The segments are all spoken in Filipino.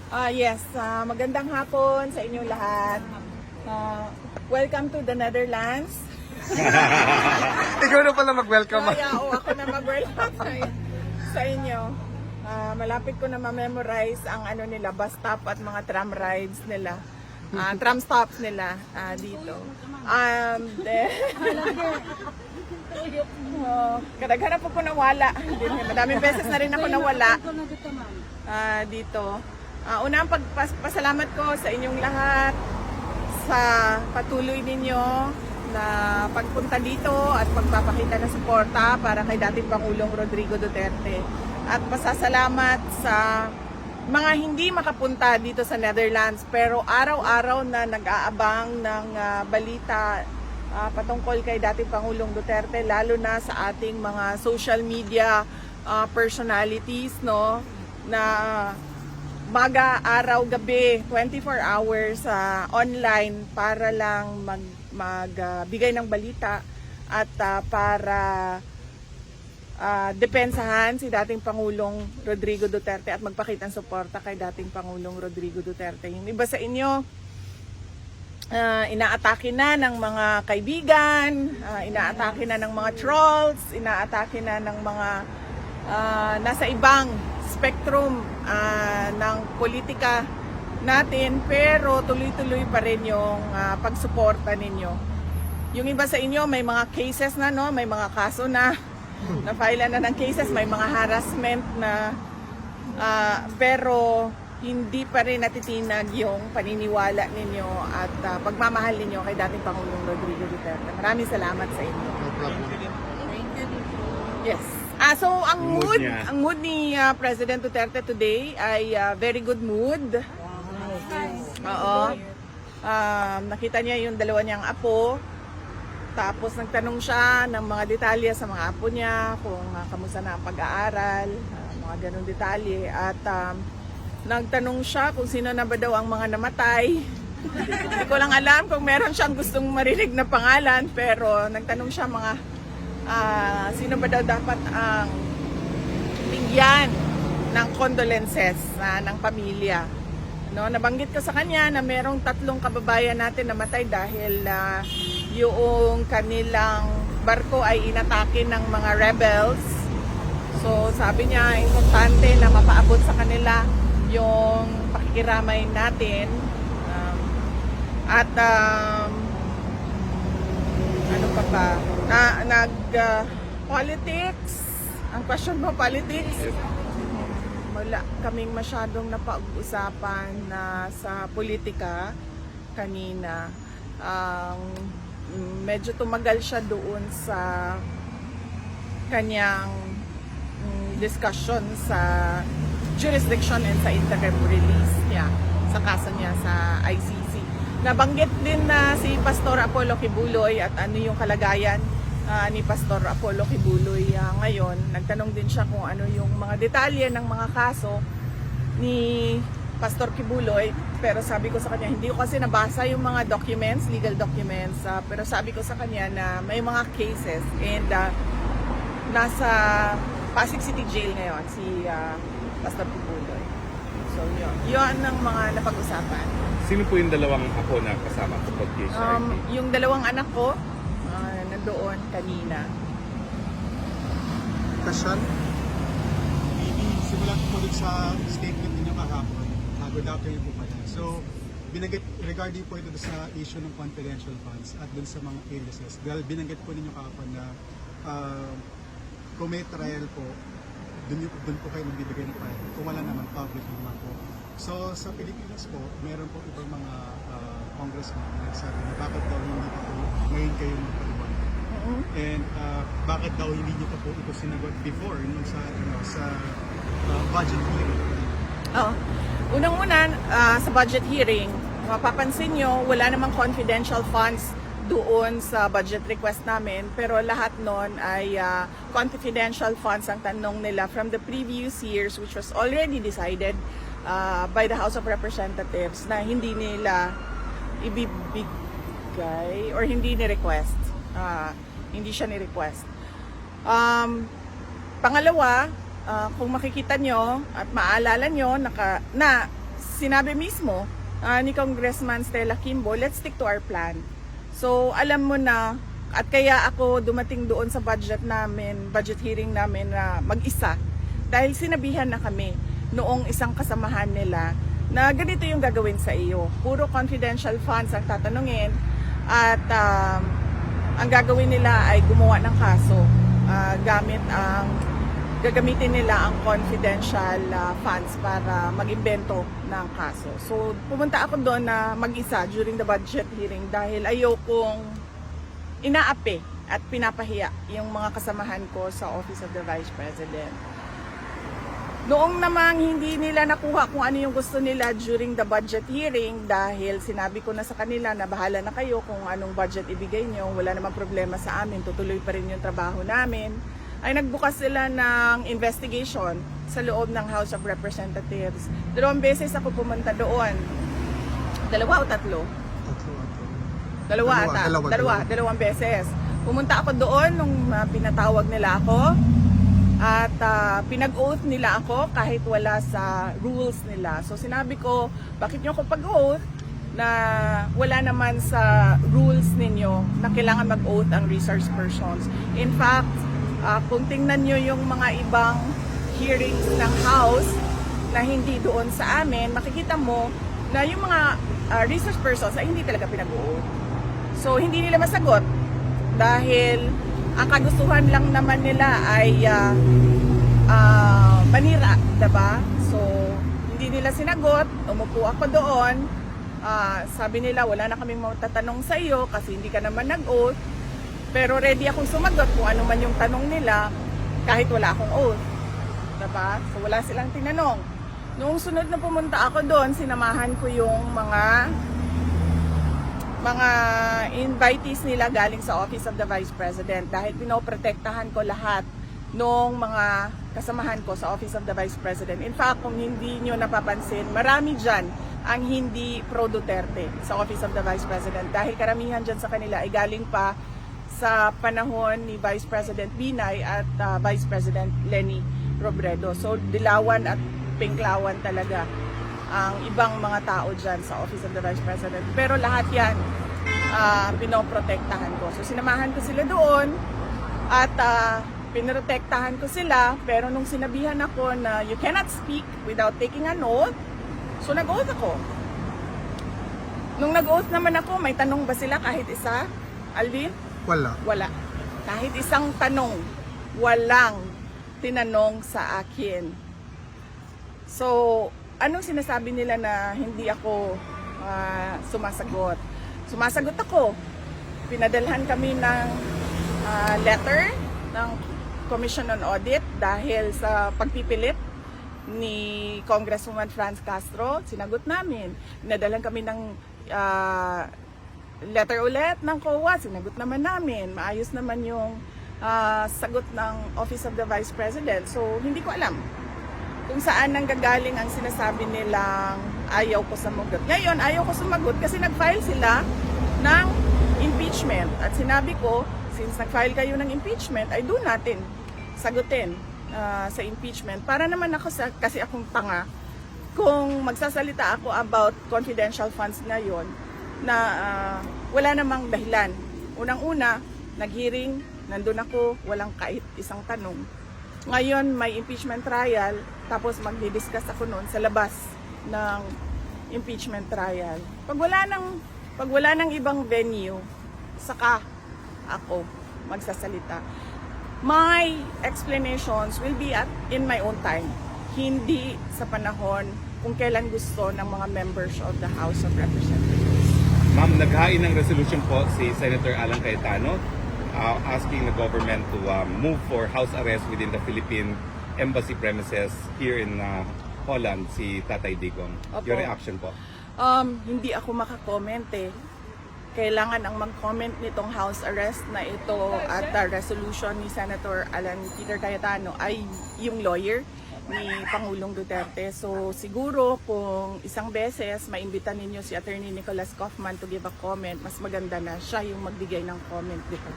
Yes, magandang hapon sa inyong lahat. Welcome to the Netherlands. Ikaw na pala mag-welcome. Ako na mag-welcome sa inyo. Malapit ko na ma-memorize ang nila, bus stop at mga tram rides nila. Tram stops nila dito. Kadaghan po ko nawala. Madaming beses na rin ako nawala dito. Unang pagpasalamat ko sa inyong lahat sa patuloy ninyo na pagpunta dito at pagpapakita ng suporta para kay dating Pangulong Rodrigo Duterte. At pasasalamat sa mga hindi makapunta dito sa Netherlands pero araw-araw na nag-aabang ng balita patungkol kay dating Pangulong Duterte, lalo na sa ating mga social media personalities, no, na maga, araw, gabi, 24 hours online para lang magbigay ng balita at para depensahan si dating Pangulong Rodrigo Duterte at magpakita ng suporta kay dating Pangulong Rodrigo Duterte. Yung iba sa inyo, inaatake na ng mga kaibigan, inaatake na ng mga trolls, inaatake na ng mga nasa ibang spectrum ng politika natin, pero tuloy-tuloy pa rin yung pagsuporta ninyo. Yung iba sa inyo may mga cases na, no, may mga kaso na na-file na ng cases, may mga harassment na pero hindi pa rin natitinag yung paniniwala ninyo at pagmamahal ninyo kay dating Pangulong Rodrigo Duterte. Maraming salamat sa inyo. No problem. Yes. So ang mood ni President Duterte today ay very good mood. Oo. Nakita niya yung dalawa niyang apo. Tapos nagtanong siya ng mga detalye sa mga apo niya, kung kamusta na ang pag-aaral, mga ganung detalye. At nagtanong siya kung sino na ba daw ang mga namatay. Hindi ko lang alam kung meron siyang gustong marinig na pangalan, pero nagtanong siya mga sino ba daw dapat ang bigyan ng condolences ng pamilya. No, nabanggit ko sa kanya na merong 3 kababayan natin namatay dahil yung kanilang barko ay inatake ng mga rebels. So sabi niya, importante na mapaabot sa kanila yung pakikiramay natin. Ano pa ba? Politics. Ang question mo, politics? Wala kaming masyadong napag-usapan na sa politika kanina. Medyo tumagal siya doon sa kanyang discussion sa jurisdiction and sa interim release niya sa kaso niya sa ICC. Nabanggit din na si Pastor Apollo Kibuloy at ano yung kalagayan ni Pastor Apollo Kibuloy ngayon. Nagtanong din siya kung ano yung mga detalye ng mga kaso ni Pastor Kibuloy, pero sabi ko sa kanya, hindi ko kasi nabasa yung mga documents, legal documents, pero sabi ko sa kanya na may mga cases and nasa Pasig City Jail ngayon si Pastor Kibuloy. So yun ang mga napag-usapan. Sino po yung dalawang ako na kasama sa pag-case? Yung dalawang anak ko, nandoon kanina. Question? Maybe simulan ko ulit sa statement ninyo kahapon. Good afternoon po pala. So, binanggit regarding po ito sa issue ng confidential funds at dun sa mga aliases. Dahil binanggit po ninyo kahapon na kung may trial po, dun po kayo magbibigay ng file. Kung wala naman, public naman po. So, sa Pilipinas po, meron po ibang mga congressman na nagsabi na bakit daw hindi pa po ngayon kayo magpaliwanag. And bakit daw hindi nyo pa po ito sinagot before nung sa budget hearing? Unang-una, sa budget hearing, mapapansin nyo, wala namang confidential funds doon sa budget request namin, pero lahat nun ay confidential funds ang tanong nila from the previous years, which was already decided by the House of Representatives na hindi nila ibibigay or hindi ni-request. Hindi siya ni-request. Pangalawa, kung makikita nyo at maalala nyo na sinabi mismo ni Congressman Stella Kimbo, let's stick to our plan. So alam mo na, at kaya ako dumating doon sa budget hearing namin na mag-isa. Dahil sinabihan na kami noong isang kasamahan nila na ganito yung gagawin sa iyo. Puro confidential funds ang tatanungin at ang gagawin nila ay gumawa ng kaso. Gagamitin nila ang confidential funds para mag-imbento ng kaso. So pumunta ako doon na mag-isa during the budget hearing dahil ayokong inaapi at pinapahiya yung mga kasamahan ko sa Office of the Vice President. Noong namang hindi nila nakuha kung ano yung gusto nila during the budget hearing dahil sinabi ko na sa kanila na bahala na kayo kung anong budget ibigay nyo, wala namang problema sa amin, tutuloy pa rin yung trabaho namin, ay nagbukas sila ng investigation sa loob ng House of Representatives. 2 beses ako pumunta doon. 2 o 3? Dalawang beses. Pumunta ako doon nung pinatawag nila ako at pinag-oath nila ako kahit wala sa rules nila. So sinabi ko, bakit nyo ako pag-oath na wala naman sa rules ninyo na kailangan mag-oath ang resource persons. In fact, kung tingnan nyo yung mga ibang hearings ng House na hindi doon sa amin, makikita mo na yung mga resource persons ay hindi talaga pinag-oath. So, hindi nila masagot dahil ang kagustuhan lang naman nila ay manira, diba? So, hindi nila sinagot, umupo ako doon, sabi nila wala na kaming matatanong sa iyo kasi hindi ka naman nag-oath, pero ready akong sumagot kung ano man yung tanong nila kahit wala akong oath. Diba? So, wala silang tinanong. Noong sunod na pumunta ako doon, sinamahan ko yung mga invitees nila galing sa Office of the Vice President dahil pinoprotektahan ko lahat ng mga kasamahan ko sa Office of the Vice President. In fact, kung hindi nyo napapansin, marami dyan ang hindi pro-Duterte sa Office of the Vice President dahil karamihan dyan sa kanila ay galing pa sa panahon ni Vice President Binay at Vice President Leni Robredo. So, dilawan at pinklawan talaga ang ibang mga tao dyan sa Office of the Vice President. Pero lahat yan pinoprotektahan ko. So sinamahan ko sila doon at pinoprotektahan ko sila. Pero nung sinabihan ako na you cannot speak without taking an oath, so nag-oath ako. Nung nag-oath naman ako, may tanong ba sila kahit isa? Alvin? Wala. Kahit isang tanong, walang tinanong sa akin. So, anong sinasabi nila na hindi ako sumasagot? Sumasagot ako. Pinadalhan kami ng letter ng Commission on Audit dahil sa pagpipilit ni Congresswoman Franz Castro. Sinagot namin. Pinadalhan kami ng letter ulit ng COA. Sinagot naman namin. Maayos naman yung sagot ng Office of the Vice President. So, hindi ko alam kung saan nanggagaling ang sinasabi nilang ayaw ko sumagot. Ngayon, ayaw ko sumagot kasi nag-file sila ng impeachment. At sinabi ko, since nag-file kayo ng impeachment, ay doon natin sagutin sa impeachment. Para naman ako, kasi akong tanga, kung magsasalita ako about confidential funds na yon na wala namang dahilan. Unang-una, nag-hearing, nandun ako, walang kahit isang tanong. Ngayon, may impeachment trial, tapos magdi-discuss ako noon sa labas ng impeachment trial. Pag wala ng ibang venue, saka ako magsasalita. My explanations will be in my own time. Hindi sa panahon kung kailan gusto ng mga members of the House of Representatives. Ma'am, naghain ng resolution po si Senator Alan Cayetano asking the government to move for house arrest within the Philippine embassy premises here in Holland, si Tatay Digong. Opo. Your reaction po? Hindi ako makakomment eh. Kailangan ang mag-comment nitong house arrest na ito at resolution ni Senator Alan Peter Cayetano ay yung lawyer ni Pangulong Duterte. So siguro kung isang beses maimbita ninyo si Attorney Nicholas Kaufman to give a comment, mas maganda na siya yung magbigay ng comment dito.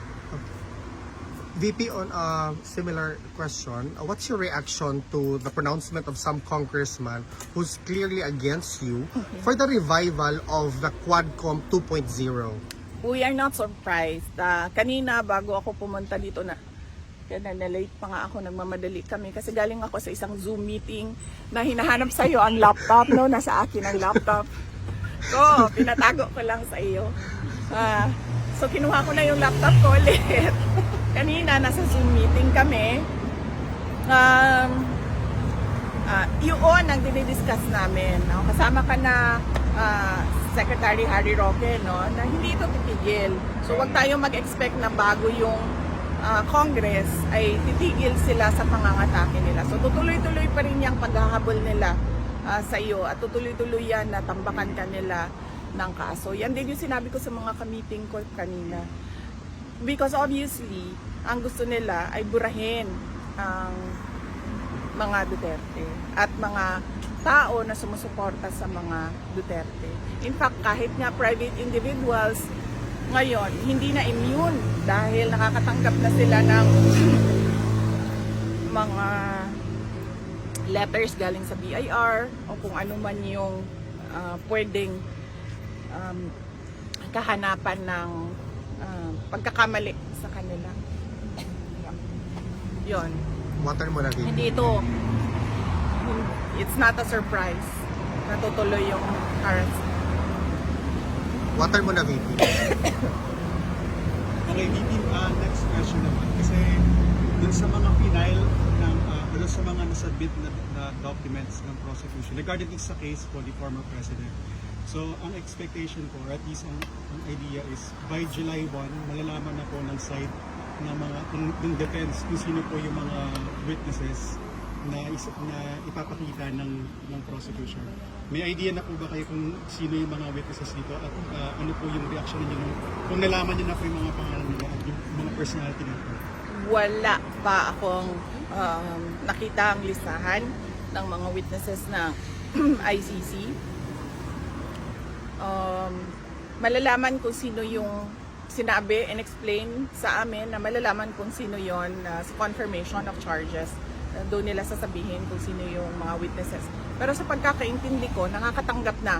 VP, on a similar question, what's your reaction to the pronouncement of some congressman who's clearly against you for the revival of the Quadcom 2.0? We are not surprised. Kanina bago ako pumunta dito na late pa nga ako, nagmamadali kami kasi galing ako sa isang Zoom meeting na hinahanap sa iyo ang laptop, no? Nasa akin ang laptop. So, pinatago ko lang sa iyo. So, kinuha ko na yung laptop ko ulit. Kanina, nasa Zoom meeting kami. Yun ang dinidiscuss namin. No? Kasama ka na Secretary Harry Roque, no? Na hindi ito titigil. So, wag tayo mag-expect na bago yung Congress ay titigil sila sa pangangatake nila. So, tutuloy-tuloy pa rin yung paghahabol nila sa iyo at tutuloy-tuloy yan na tambakan ka nila ng kaso. Yan din yung sinabi ko sa mga ka-meeting ko kanina. Because obviously, ang gusto nila ay burahin ang mga Duterte at mga tao na sumusuporta sa mga Duterte. In fact, kahit nga private individuals ngayon, hindi na immune dahil nakakatanggap na sila ng mga letters galing sa BIR o kung ano man yung pwedeng kahanapan ng pagkakamali sa kanila. Yon. Water mo na, VP. Hindi ito, it's not a surprise. Natutuloy yung harassment. Water mo na, VP. Okay, VP, next question naman. Kasi dun sa mga final ng, dun sa mga nasubmit na documents ng prosecution regarding din sa case po the former president. So, ang expectation ko, or at least ang idea is by July 1, malalaman na po ng side ng mga ng defense kung sino po yung mga witnesses na ipapakita ng prosecution. May idea na po ba kayo kung sino yung mga witnesses dito at ano po yung reaction niyo kung nalaman niyo na po yung mga pangalan nila at yung mga personality nila? Wala pa akong nakita ang listahan ng mga witnesses ng ICC. Malalaman kung sino yung sinabi and explain sa amin na malalaman kung sino yon sa confirmation of charges. Doon nila sasabihin kung sino yung mga witnesses. Pero sa pagkakaintindi ko, nakakatanggap na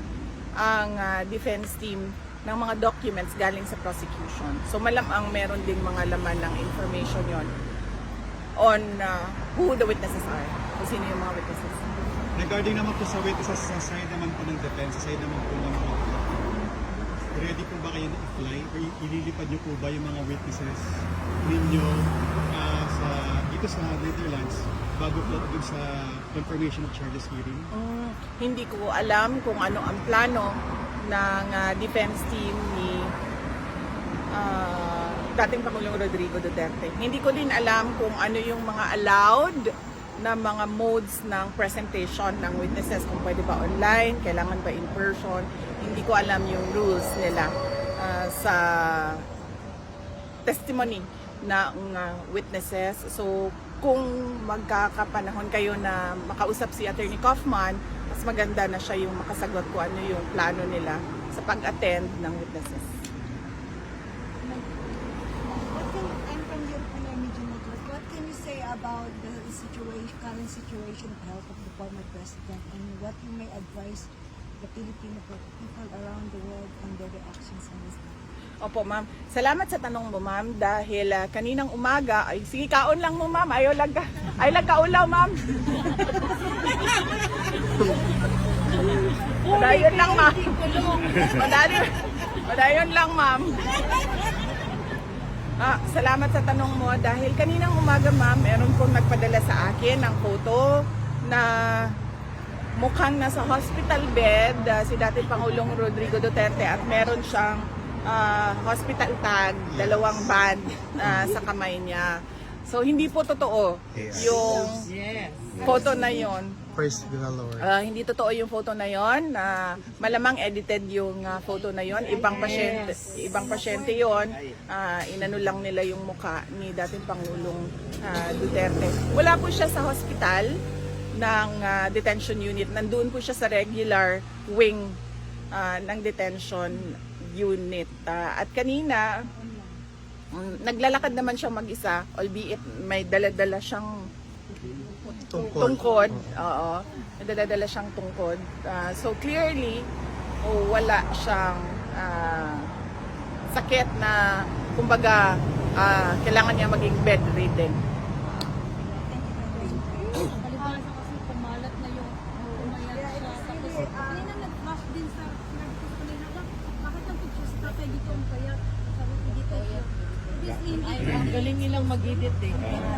ang defense team ng mga documents galing sa prosecution. So malamang meron ding mga laman ng information yon on who the witnesses are, kung sino yung mga witnesses. Regarding naman po sa witnesses sa side naman po ng defense, sa side naman po ng ready po ba kayo na apply or ililipad niyo po ba yung mga witnesses ninyo dito sa Netherlands bago po dun sa confirmation of charges hearing? Hindi ko alam kung ano ang plano ng defense team ni dating Pangulong Rodrigo Duterte. Hindi ko din alam kung ano yung mga allowed na mga modes ng presentation ng witnesses, kung pwede ba online, kailangan ba in person. Hindi ko alam yung rules nila sa testimony ng witnesses. So, kung magkakapanahon kayo na makausap si Attorney Kaufman, mas maganda na siya yung makasagot kung ano yung plano nila sa pag-attend ng witnesses. I'm from European Media Network. What can you say about the current situation of health of the former president and what you may advise the Filipino people around the world on their reactions on this matter? Opo, ma'am. Salamat sa tanong mo, ma'am, dahil kaninang umaga, ay sige, kaon lang mo, ma'am. Ayaw lang kaulaw, ma'am. Padayon lang, ma'am. Padayon lang, ma'am. Salamat sa tanong mo dahil kaninang umaga, ma'am, meron pong nagpadala sa akin ng photo na mukhang nasa hospital bed si dating Pangulong Rodrigo Duterte at meron siyang hospital tag, dalawang band sa kamay niya. So hindi po totoo yung photo na yon. Praise the Lord. Hindi totoo yung photo na yon. Malamang edited yung photo na yon. Ibang pasyente yon. Inano lang nila yung mukha ni dating Pangulong Duterte. Wala po siya sa hospital ng detention unit. Nandun po siya sa regular wing ng detention unit. At kanina, Naglalakad naman siya mag-isa, albeit may dala-dala siyang Tungkol. tungkod. Oo. May dala-dala siyang tungkod. So clearly, wala siyang sakit na, kumbaga, kailangan niya maging bedridden. Palibasa kasi kumalat na yung umayat siya. Tapos, kanina nag-flash din sa nag-post ko nila, bakit ang picture sa tatay dito ang payat? Sabi ko dito siya. Ang galing nilang mag-edit eh.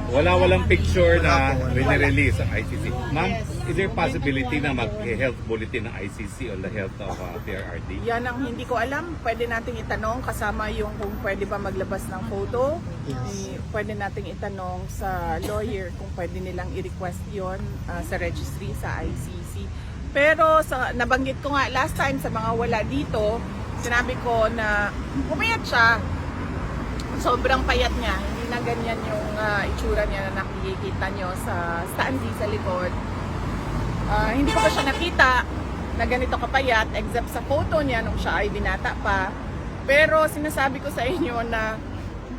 Walang picture na release ang ICC. Ma'am, is there possibility na mag-health bulletin ng ICC on the health of PRRD? Yan ang hindi ko alam. Pwede nating itanong kasama yung kung pwede ba maglabas ng photo. Pwede nating itanong sa lawyer kung pwede nilang i-request yon sa registry sa ICC. Pero nabanggit ko nga last time sa mga wala dito, sinabi ko na umayat siya. Sobrang payat niya. Hindi na ganyan yung itsura niya na nakikita nyo sa standee sa likod. Hindi ko pa siya nakita na ganito kapayat except sa photo niya nung siya ay binata pa. Pero sinasabi ko sa inyo na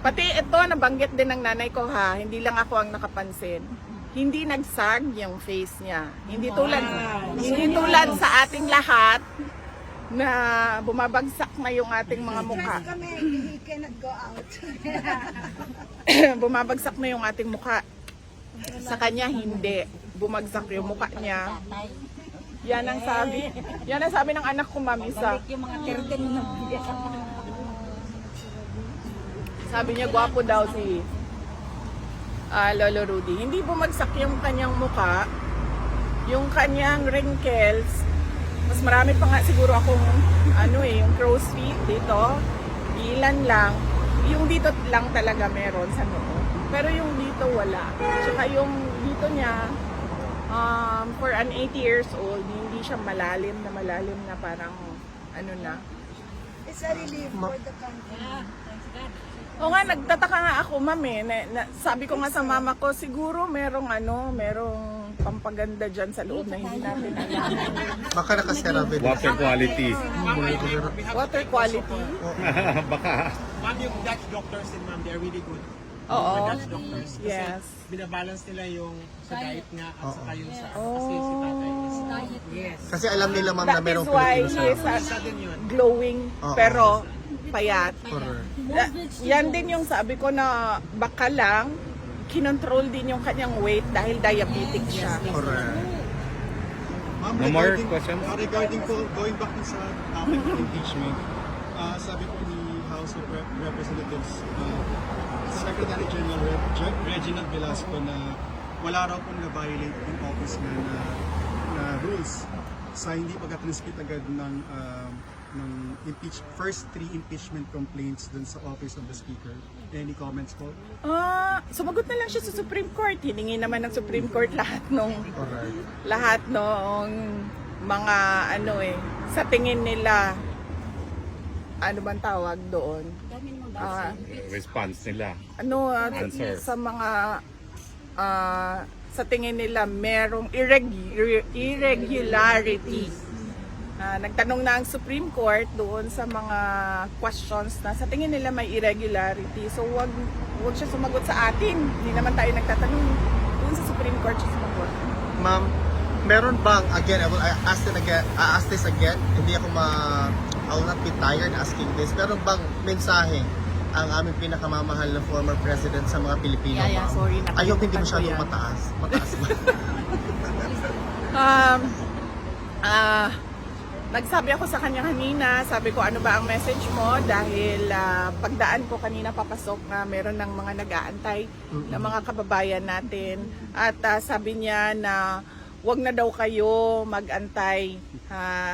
pati ito nabanggit din ng nanay ko ha, hindi lang ako ang nakapansin. Hindi nagsag yung face niya. Hindi tulad sa ating lahat na bumabagsak na yung ating mga mukha. Stress kami, he cannot go out. Bumabagsak na yung ating mukha. Sa kanya hindi. Bumagsak yung mukha niya. Yan ang sabi. Yan ang sabi ng anak ko, Ma'am Isa. yung mga curtain na Sabi niya, gwapo daw si Lolo Rudy. Hindi bumagsak yung kanyang mukha. Yung kanyang wrinkles, mas marami pa nga siguro akong yung crow's feet dito. Ilan lang. Yung dito lang talaga meron sa noo. Pero yung dito wala. Tsaka yung dito niya, for an 80 years old, hindi siya malalim na parang na. It's a relief for the country. O nga, nagtataka nga ako, ma'am sabi ko nga sa mama ko, siguro merong pampaganda dyan sa loob na hindi natin alam. Baka nakaserabil. Water quality. Water quality. Baka. Ma'am, yung Dutch doctors din, ma'am, they're really good. Oo. Dutch doctors. Kasi Yes. binabalance nila yung sa diet nga at saka yung sa Oh. kasi si tatay is yes. Kasi alam nila ma'am na That merong is why Filipino he is sa Isa din yun. glowing Oo. pero payat. Correct. Yan din yung sabi ko na baka lang kinontrol din yung kanyang weight dahil diabetic siya. Correct. Ma'am, No more regarding- questions? Regarding po, going back sa topic of impeachment, sabi po ni House of Representatives, Secretary General Reginald Velasco na wala raw pong na-violate yung ombudsman na rules sa hindi pagka-transmit agad ng first 3 impeachment complaints dun sa Office of the Speaker. Any comments po? Sumagot na lang siya sa Supreme Court. Hiningi naman ng Supreme Court lahat nung Correct. mga sa tingin nila ano bang tawag doon? Response nila. Answer. Sa mga sa tingin nila merong irregularity. Nagtanong na ang Supreme Court doon sa mga questions na sa tingin nila may irregularity. So wag siya sumagot sa atin. Hindi naman tayo nagtatanong. Doon sa Supreme Court siya sumagot. Ma'am, meron bang, again, I will ask this again, hindi ako I will not be tired asking this, meron bang mensahe ang aming pinakamamahal na former president sa mga Pilipino, Yeah, ma'am? sorry, I hope hindi nakalimutan ko masyadong yan. mataas. Mataas ba? Nagsabi ako sa kanya kanina, sabi ko ano ba ang message mo dahil pagdaan ko kanina papasok na meron ng mga nag-aantay na mga kababayan natin at sabi niya na wag na daw kayo mag-antay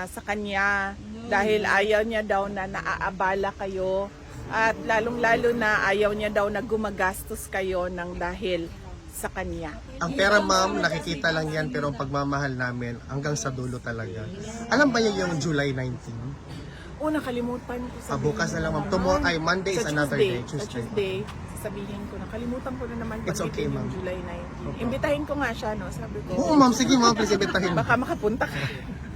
sa kanya dahil ayaw niya daw na naaabala kayo at lalong-lalo na ayaw niya daw na gumagastos kayo ng dahil sa kanya. Ang pera, ma'am, nakikita lang yan, pero ang pagmamahal namin hanggang sa dulo talaga. Alam ba niyo yung July 19? Nakalimutan ko sabihin. Bukas na lang, ma'am. Tomorrow, Monday is Sa another day. Sa Tuesday, sasabihin ko, nakalimutan ko na naman It's okay, yung ma'am. July 19. Imbitahin ko nga siya, no? Sabi ko, Oo, ma'am. Sige, ma'am. Please, ibitahin. baka makapunta ka.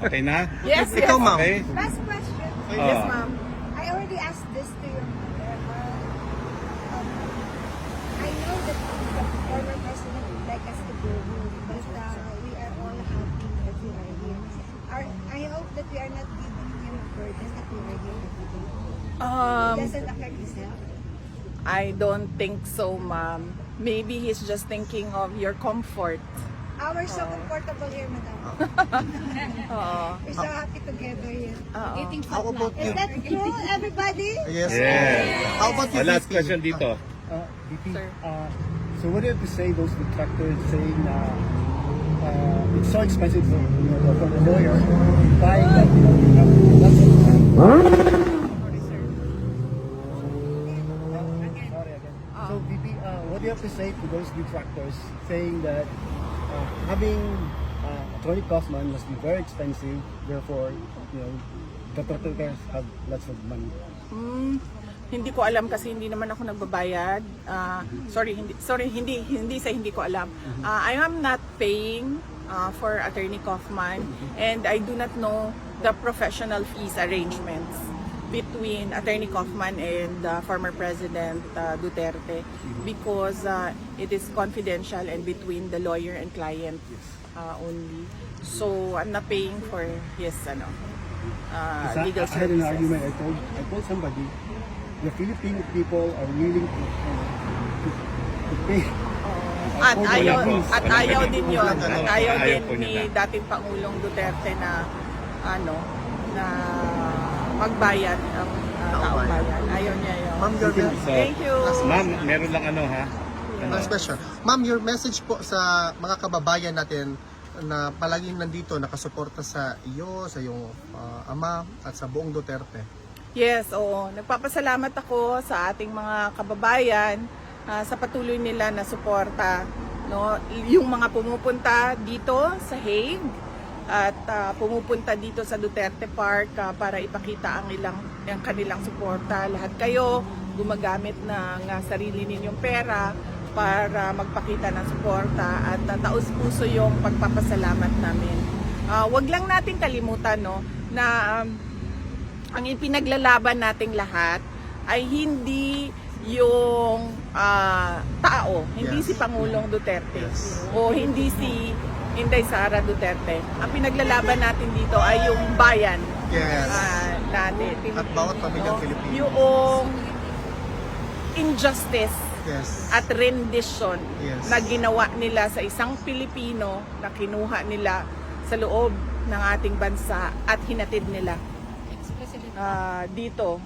Okay na? Yes, yes. Ikaw, ma'am. Okay. Last question. Yes, ma'am. I already asked this to your mother. know that the former president would like us to go home, but we are all happy that we are here. I hope that we are not giving him a burden that we are here every day. It doesn't affect his health. I don't think so, ma'am. Maybe he's just thinking of your comfort. We're so comfortable here, madam. Oo. We're so happy together here. How about you? Is that true, everybody? Yes. Yeah. How about you, Last VP? question dito. VP, Sir. so what do you have to say those detractors saying it's so expensive for the lawyer buying that, you have lots of Sorry again. So VP, what do you have to say to those detractors saying that having Attorney Kaufman must be very expensive, therefore, the detractors have lots of money? Hindi ko alam kasi hindi naman ako nagbabayad. Hindi ko alam. I am not paying for Attorney Kaufman, and I do not know the professional fees arrangements between Attorney Kaufman and former President Duterte, because it is confidential and between the lawyer and client only. So I'm not paying for his legal I had an services. argument. I told somebody the Filipino people are willing to pay. At ayaw, po. at ayaw din yun. Wala At po. ayaw Ayaw din po ni nila. dating Pangulong Duterte na na magbayad ang taong bayan. Ayaw niya yun. Ma'am, your So, Thank you. Ma'am, meron lang ha. last question. Ma'am, your message po sa mga kababayan natin na palaging nandito, nakasuporta sa iyo, sa iyong ama at sa buong Duterte. Yes, oo. Nagpapasalamat ako sa ating mga kababayan sa patuloy nila na suporta. No? Yung mga pumupunta dito sa Hague at pumupunta dito sa Duterte Park para ipakita ang kanilang suporta. Lahat kayo gumagamit ng sarili ninyong pera para magpakita ng suporta at taus-puso yung pagpapasalamat namin. Wag lang natin kalimutan na ang ipinaglalaban nating lahat ay hindi yung tao, hindi Yes. si Pangulong Duterte Yes. o hindi si Inday Sara Duterte. Ang pinaglalaban natin dito ay yung bayan Yes. natin. At bawat pamilyang Pilipino. Yung injustice Yes. at rendition Yes. na ginawa nila sa isang Pilipino na kinuha nila sa loob ng ating bansa at hinatid nila dito.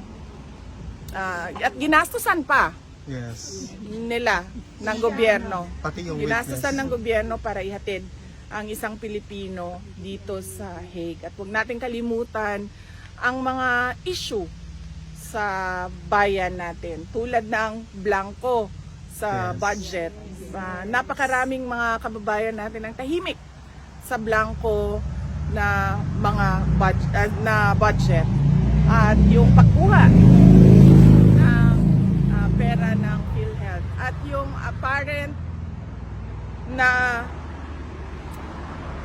At ginastusan pa Yes. nila ng gobyerno. Pati yung Ginastusan witness. ng gobyerno para ihatid ang isang Pilipino dito sa Hague. At huwag natin kalimutan ang mga issue sa bayan natin. Tulad ng blanco sa Yes. budget. Napakaraming mga kababayan natin ang tahimik sa blanco na mga budget. At yung pagkuha ng pera ng PhilHealth at yung apparent na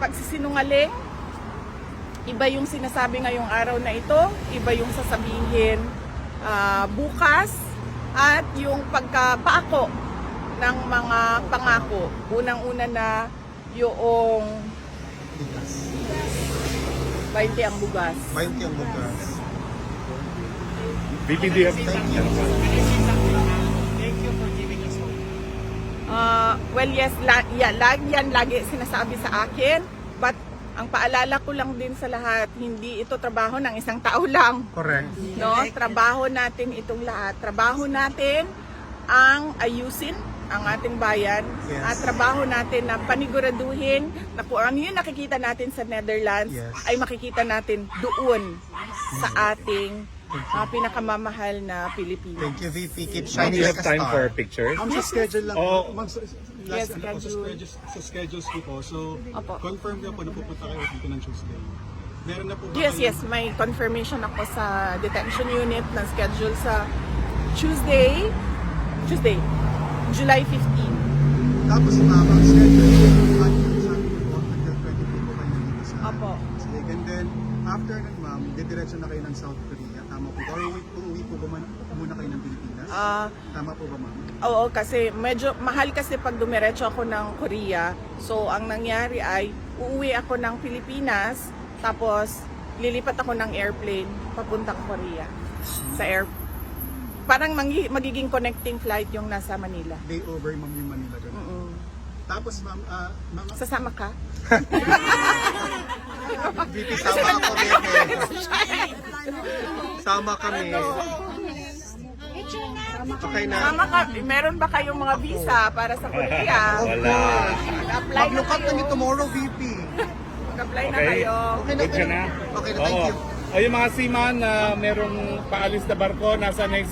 pagsisinungaling, iba yung sinasabi ngayong araw na ito, iba yung sasabihin bukas, at yung pagkapaako ng mga pangako. Unang-una na yung 20 ang bugas. 20 ang bukas. VP, do you have Thank you. Thank you for giving us hope. Well, yes, lagi sinasabi sa akin, but ang paalala ko lang din sa lahat, hindi ito trabaho ng isang tao lang. Correct. No, trabaho natin itong lahat. Trabaho natin ang ayusin ang ating bayan. Yes. At trabaho natin na paniguraduhin na kung ano yung nakikita natin sa Netherlands Yes. ay makikita natin doon sa ating pinakamamahal na Pilipino. Thank you, VP. Keep Ma'am, shining you like have a time star. for pictures? Sa schedule lang Oh. po. Ma'am, Yes, last ano po, schedule. sa schedules niyo po. So, Opo. confirm niyo po na pupunta kayo dito ng Tuesday. Meron na po ba Yes, kayo- yes. May confirmation ako sa detention unit na schedule sa Tuesday, July 15. Tapos ma'am, ang schedule niyo sabi niyo po, until 22 po kayo dito sa Opo. Sige, and then after nun ma'am, didiretso na kayo ng South Korea. Tama po. Or uuwi po ba muna kayo ng Pilipinas? Tama po ba, ma'am? Oo, kasi medyo mahal kasi pag dumiretso ako ng Korea. So, ang nangyari ay uuwi ako ng Pilipinas, tapos lilipat ako ng airplane papuntang Korea. Sa parang magiging connecting flight yung nasa Manila. Day over, ma'am, yung Manila. Ganun. Tapos, ma'am, ma'am, Sasama ka? VP, sama ako, VP. Sama kami. Okay na. Sama ka. Meron ba kayong mga visa para sa Korea? Wala. Apply na Mag-look up kayo. kami tomorrow, VP. Mag-apply na Okay. kayo. Okay na Good ka na? Okay na, thank Oo. you. O yung mga seaman na merong paalis na barko, nasa na yung